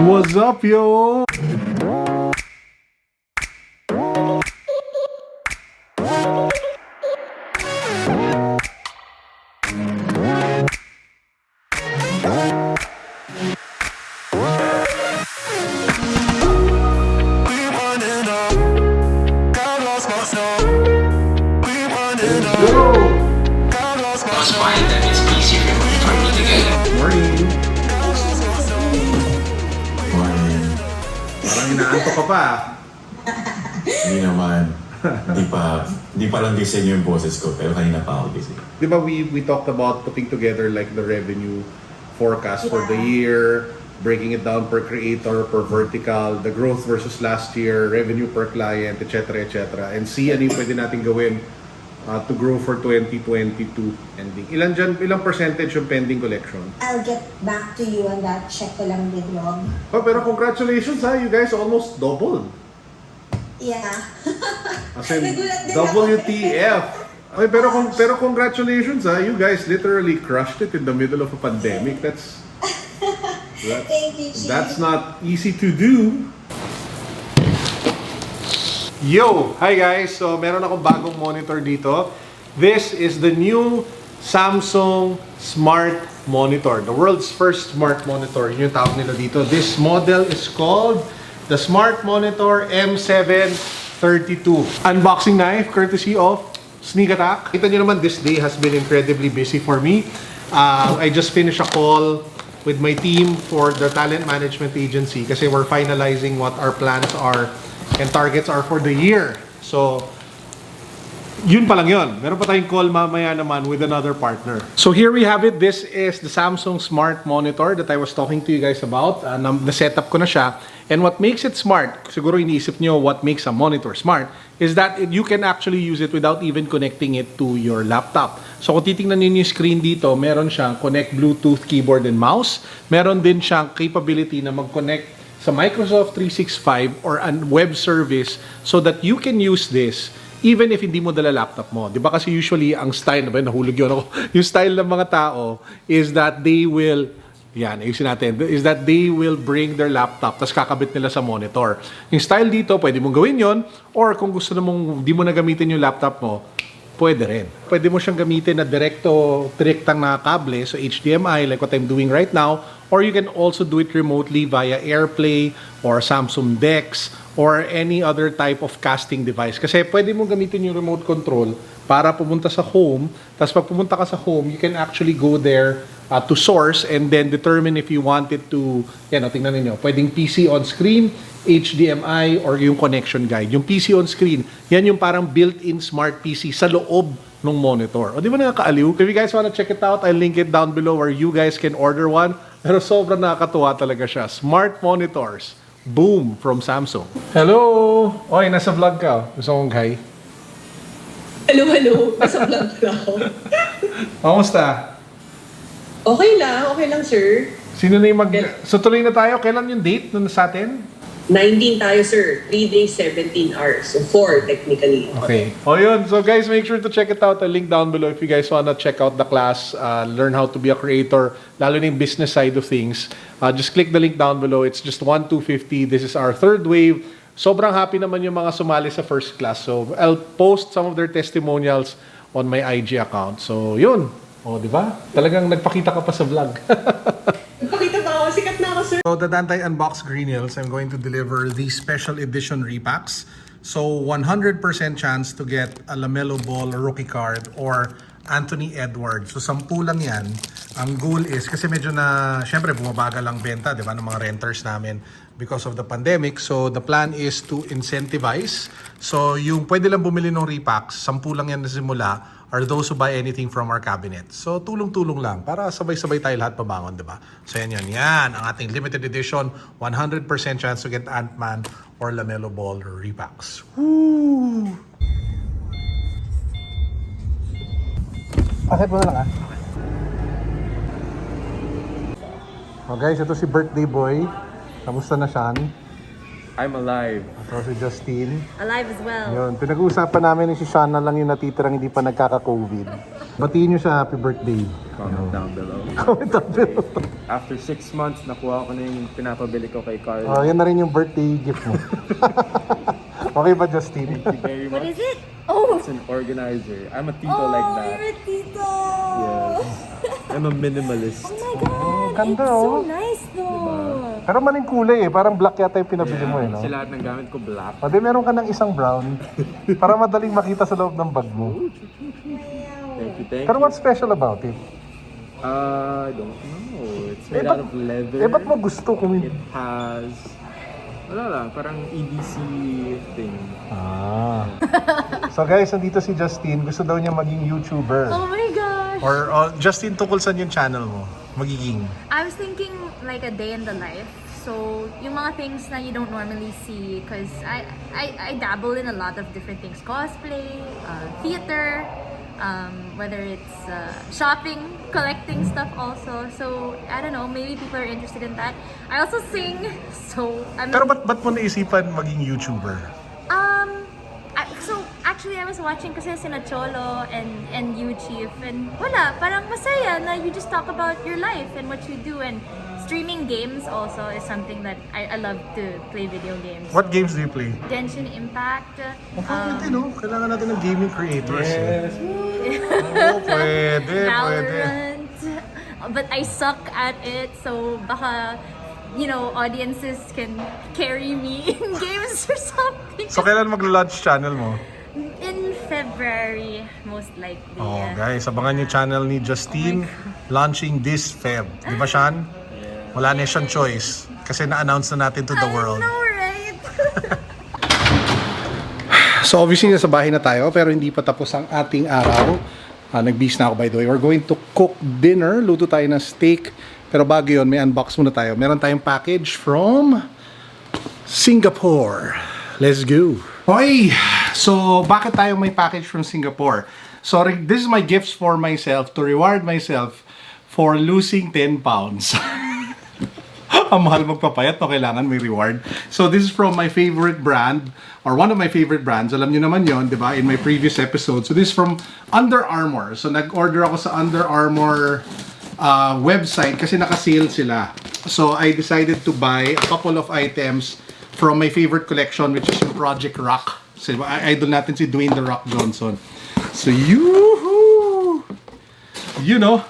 What's up, yo? Inaanto ka pa. Hindi naman. Hindi pa lang gising yung boses ko, pero kanina pa ako gising. Di ba we talked about putting together like the revenue forecast for the year, breaking it down per creator, per vertical, the growth versus last year, revenue per client, etc. etc. And see ano yung pwede natin gawin to grow for 2022 ending. Ilang percentage yung pending collection? I'll get back to you on that. Check ko lang with Rob. Oh, pero congratulations ha, you guys almost doubled. Yeah. As in, WTF. Okay, pero congratulations ha, you guys literally crushed it in the middle of a pandemic. That's Thank you, Chief. That's not easy to do. Yo! Hi guys! So, meron akong bagong monitor dito. This is the new Samsung Smart Monitor. The world's first smart monitor. Yun yung tawag nila dito. This model is called the Smart Monitor M732. Unboxing knife courtesy of Sneak Attack. Kita nyo naman, this day has been incredibly busy for me. I just finished a call with my team for the talent management agency kasi we're finalizing what our plans are and targets are for the year. So, yun pa lang yun. Meron pa tayong call mamaya naman with another partner. So here we have it. This is the Samsung Smart Monitor that I was talking to you guys about. Na-setup ko na siya. And what makes it smart, siguro iniisip nyo what makes a monitor smart, is that you can actually use it without even connecting it to your laptop. So kung titingnan niyo yung screen dito, meron siyang connect Bluetooth keyboard and mouse. Meron din siyang capability na mag-connect sa Microsoft 365 or a web service so that you can use this even if hindi mo dala laptop mo. Di ba kasi usually ang style, nahulog yun ako, yung style ng mga tao is that they will, yan, ayusin natin, is that they will bring their laptop tapos kakabit nila sa monitor. Yung style dito, pwede mong gawin yon, or kung gusto mong di mo na gamitin yung laptop mo, pwede rin. Pwede mo siyang gamitin na direktang na kable, so HDMI like what I'm doing right now, or you can also do it remotely via AirPlay or Samsung DeX or any other type of casting device. Kasi pwede mo gamitin yung remote control para pumunta sa home. Tapos pag pumunta ka sa home, you can actually go there to source and then determine if you want it to, yan o, tingnan ninyo, pwedeng PC on screen, HDMI, or yung connection guide. Yung PC on screen, yan yung parang built-in smart PC sa loob ng monitor. O di ba nakakaaliw? If you guys wanna check it out, I'll link it down below where you guys can order one. Pero sobrang nakakatuwa talaga siya. Smart monitors. Boom! From Samsung. Hello! Oy, nasa vlog ka. Gusto kong hi. Hello. Nasa vlog na ako. Kamusta? Okay lang, sir. Sino na yung So tuloy na tayo. Kailan yung date nun sa atin? 19 tayo, sir. 3 days, 17 hours. So 4 technically. Okay. O yun. So guys, make sure to check it out. I'll link down below if you guys wanna check out the class, learn how to be a creator, lalo na yung business side of things. Just click the link down below. It's just 1,250. This is our third wave. Sobrang happy naman yung mga sumali sa first class. So I'll post some of their testimonials on my IG account. So yun. O, di ba? Talagang nagpakita ka pa sa vlog. Pakita pa ako. Sikat na ako, sir. So, the Unbox Greenhills, I'm going to deliver these special edition repacks. So, 100% chance to get a LaMelo Ball rookie card or Anthony Edwards. So, 10 lang yan. Ang goal is, kasi medyo na, syempre, bumabagal ang benta, di ba, ng mga renters namin because of the pandemic. So, the plan is to incentivize. So, yung pwede lang bumili ng repacks, 10 lang yan na simula, are those who buy anything from our cabinet. So, tulong-tulong lang para sabay-sabay tayo lahat pabangon, di ba? So, yan. Yan, ang ating limited edition, 100% chance to get Ant-Man or LaMelo Ball repacks. Woo! Akit mo na lang, Oh guys, ito si birthday boy. Kamusta na siya? I'm alive. Ito si Justine. Alive as well. Yun, pinag-uusapan namin ni si Shana lang yung natitirang hindi pa nagkaka-COVID. Batiin nyo siya happy birthday. Comment down below. Comment down below. After 6 months, nakuha ko na yung pinapabili ko kay Carlo. Oh, yan na rin yung birthday gift mo. Okay ba, Justin? Thank you very much. What is it? Oh! It's an organizer. I'm a tito like that. You're a tito! Yes. I'm a minimalist. Oh my God! ganda, It's so oh. nice though! Pero maling kulay eh. Parang black yata yung pinabili mo eh, no? Kasi lahat ng gamit ko black. O di meron ka ng isang brown para madaling makita sa loob ng bag mo. Thank Pero you. what's special about it? I don't know. It's made out of leather. ba't mo gusto kung It has... Wala lang, parang EDC thing. So guys, nandito si Justin. Gusto daw niya maging YouTuber. Oh my gosh! Or Justin, tungkol saan yung channel mo? Magiging? I was thinking like a day in the life. So, yung mga things na you don't normally see, because I dabble in a lot of different things. Cosplay, theater, whether it's shopping, collecting stuff also. So, I don't know, maybe people are interested in that. I also sing, so I'm... Pero ba't mo naisipan maging YouTuber? So, actually, I was watching kasi sina Cholo and you, Chief, and wala, parang masaya na you just talk about your life and what you do, and streaming games also is something that I love to play video games. What games do you play? Genshin Impact. Pwede, no? Kailangan natin ng gaming creators. Yes. Pwede. Valorant. But I suck at it, so baka, you know, audiences can carry me in games or something. So kailan mag-launch channel mo? In February, most likely. Oh, guys, abangan yung channel ni Justine launching this Feb. Di ba, Sean? Wala na siyang choice kasi na-announce na natin to the world. I know, right? So obviously nasa bahay na tayo pero hindi pa tapos ang ating araw. Nag-bis na ako by the way. We're going to cook dinner. Luto tayo ng steak. Pero bago yun, may unbox muna tayo. Meron tayong package from Singapore. Let's go. Okay, so bakit tayo may package from Singapore? So this is my gifts for myself to reward myself for losing 10 pounds. Ang mahal magpapayat, no? Kailangan may reward. So this is from my favorite brand, or one of my favorite brands. Alam niyo naman yon, di ba? In my previous episode. So this is from Under Armour. So nag-order ako sa Under Armour website kasi naka-sale sila. So I decided to buy a couple of items from my favorite collection, which is yung Project Rock. So idol natin si Dwayne The Rock Johnson. So you know,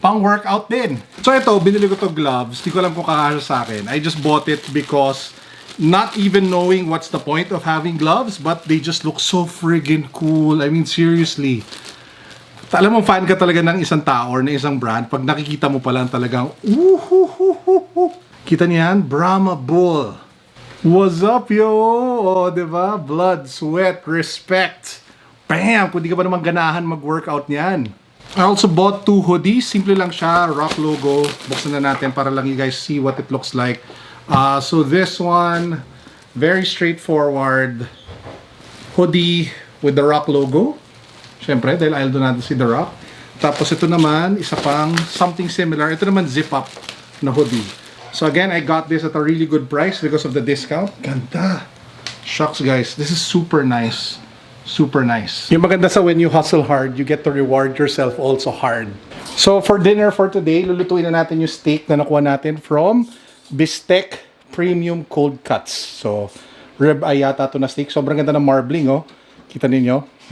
pang workout din. So ito, binili ko to gloves. Di ko alam kung kakasya sa akin. I just bought it because not even knowing what's the point of having gloves, but they just look so friggin' cool. I mean, seriously. Alam mo, fan ka talaga ng isang tao or ng isang brand pag nakikita mo pa lang talagang Kita niyo yan? Brahma Bull. What's up, yo? O, diba? Blood, sweat, respect. Bam! Kung di ka ba naman ganahan mag-workout niyan. I also bought 2 hoodies. Simple lang siya. Rock logo. Buksan na natin para lang you guys see what it looks like. So this one, very straightforward hoodie with the Rock logo. Siyempre, dahil ayaw doon natin si The Rock. Tapos ito naman, isa pang something similar. Ito naman zip-up na hoodie. So again, I got this at a really good price because of the discount. Ganda. Shucks, guys. This is super nice. Super nice. Yung maganda sa when you hustle hard, you get to reward yourself also hard. So for dinner for today, lulutuin na natin yung steak na nakuha natin from Bistec Premium Cold Cuts. So rib eye yata ito na steak. Sobrang ganda ng marbling, oh. Kita ninyo?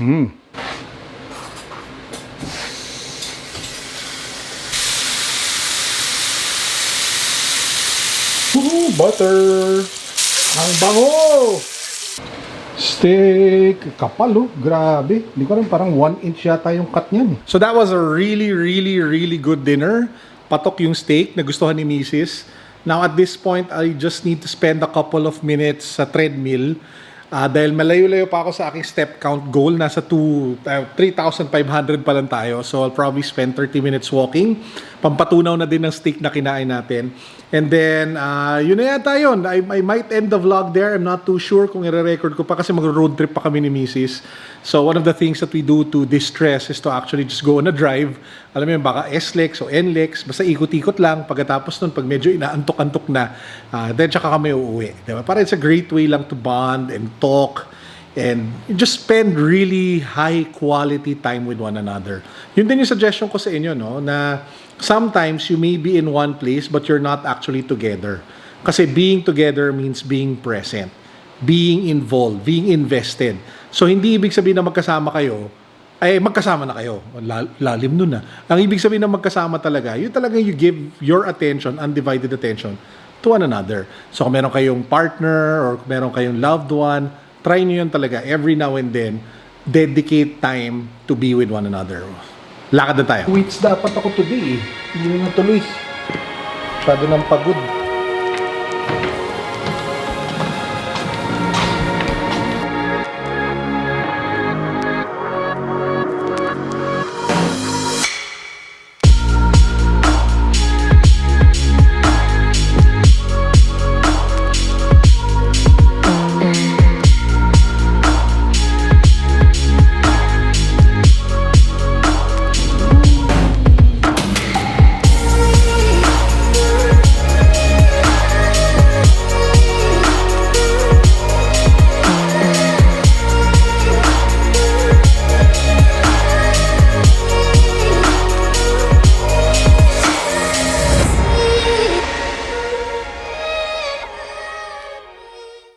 Butter! Ang bango! Steak! Kapal, oh. Grabe. Hindi ko rin, parang 1 inch yata yung cut niyan. So that was a really good dinner. Patok yung steak. Nagustuhan ni Mrs. Now at this point, I just need to spend a couple of minutes sa treadmill. Dahil malayo-layo pa ako sa aking step count goal. Nasa 3,500 pa lang tayo. So I'll probably spend 30 minutes walking. Pampatunaw na din ng steak na kinain natin. And then, yun na yata yun. I might end the vlog there. I'm not too sure kung i-record ko pa kasi mag-road trip pa kami ni Mrs. So, one of the things that we do to distress is to actually just go on a drive. Alam mo yun, baka S-Lex o N-Lex. Basta ikot-ikot lang. Pagkatapos nun, pag medyo inaantok-antok na, then tsaka kami uuwi. Diba? Para it's a great way lang to bond and talk And just spend really high quality time with one another. Yun din yung suggestion ko sa inyo, no? Na sometimes you may be in one place but you're not actually together. Kasi being together means being present, being involved, being invested. So hindi ibig sabihin na magkasama kayo, ay magkasama na kayo. Lalim nun na. Ang ibig sabihin na magkasama talaga, yun talagang you give your attention, undivided attention to one another. So kung meron kayong partner or meron kayong loved one, try nyo yun talaga every now and then, dedicate time to be with one another. Lakad na tayo. Tweets dapat ako today eh. Hindi na tuloy. Masyado ng pagod.